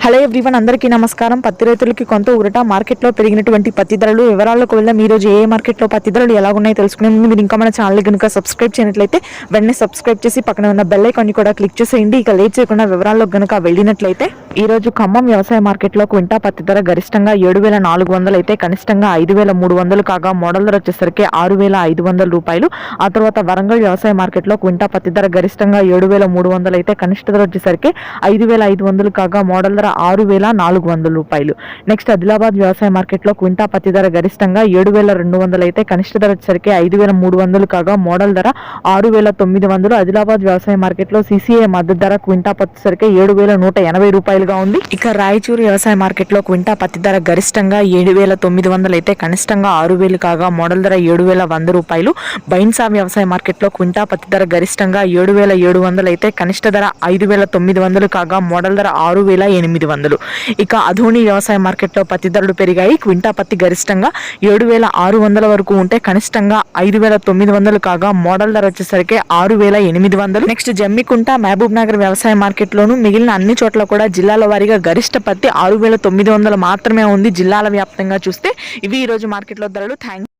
Hello everyone, అందరికీ నమస్కారం. పత్తి రైతులకి కొంత ఊరట. మార్కెట్లో పెరిగినటువంటి పత్తి ధరలు వివరాల్లోకి వెళ్దాం. ఈ రోజు ఏ మార్కెట్లో పత్తి ధరలు ఎలా ఉన్నాయో తెలుసుకునే ముందు మీరు ఇంకా మన ఛానల్ కనుక సబ్స్క్రైబ్ చేయనట్లయితే వెంటనే సబ్స్క్రైబ్ చేసి పక్కన ఉన్న బెల్ ఐకాన్ ని కూడా క్లిక్ చేసేయండి. ఇక లేట్ చేయకుండా వివరాల్లోకి కనుక వెళ్ళినట్లయితే ఈ రోజు ఖమ్మం వ్యవసాయ మార్కెట్లో క్వింటా పత్తి ధర గరిష్టంగా 7,400 అయితే కనిష్టంగా 5,300 కాగా మోడల్ ధర వచ్చేసరికి 6,500 రూపాయలు. ఆ తర్వాత వరంగల్ వ్యవసాయ మార్కెట్లో క్వింటా పత్తి ధర గరిష్టంగా 7,300 అయితే కనిష్ట ధర వచ్చేసరికి 5,500 కాగా మోడల్ ధర 6,400 రూపాయలు. నెక్స్ట్ ఆదిలాబాద్ వ్యవసాయ మార్కెట్లో క్వింటా పత్తి ధర గరిష్టంగా 7,200 అయితే కనిష్ట ధర వచ్చేసరికి 5,300 కాగా మోడల్ ధర 6,900. ఆదిలాబాద్ వ్యవసాయ మార్కెట్లో సిసిఐ మద్దతు ధర క్వింటా పత్తి సరికి 7,180 రూపాయలుగా ఉంది. ఇక రాయచూరు వ్యవసాయ మార్కెట్లో క్వింటా పత్తి ధర గరిష్టంగా 7,900 అయితే కనిష్టంగా 6,000 కాగా మోడల్ ధర 7,100 రూపాయలు. బైన్సా వ్యవసాయ మార్కెట్లో క్వింటా పత్తి ధర గరిష్టంగా 7,700 అయితే కనిష్ట ధర 5,900 కాగా మోడల్ ధర 6,800. ఇక అధోని వ్యవసాయ మార్కెట్లో పత్తి ధరలు పెరిగాయి. క్వింటా పత్తి గరిష్టంగా 7,600 వరకు ఉంటే కనిష్టంగా 5,900 కాగా మోడల్ ధర వచ్చేసరికి 6,800. నెక్స్ట్ జమ్మికుంట మహబూబ్ నగర్ వ్యవసాయ మార్కెట్లోను మిగిలిన అన్ని చోట్ల కూడా జిల్లాల వారీగా గరిష్ట పత్తి 6,900 మాత్రమే ఉంది. జిల్లాల వ్యాప్తంగా చూస్తే ఇవి ఈ రోజు మార్కెట్లో ధరలు. థ్యాంక్స్.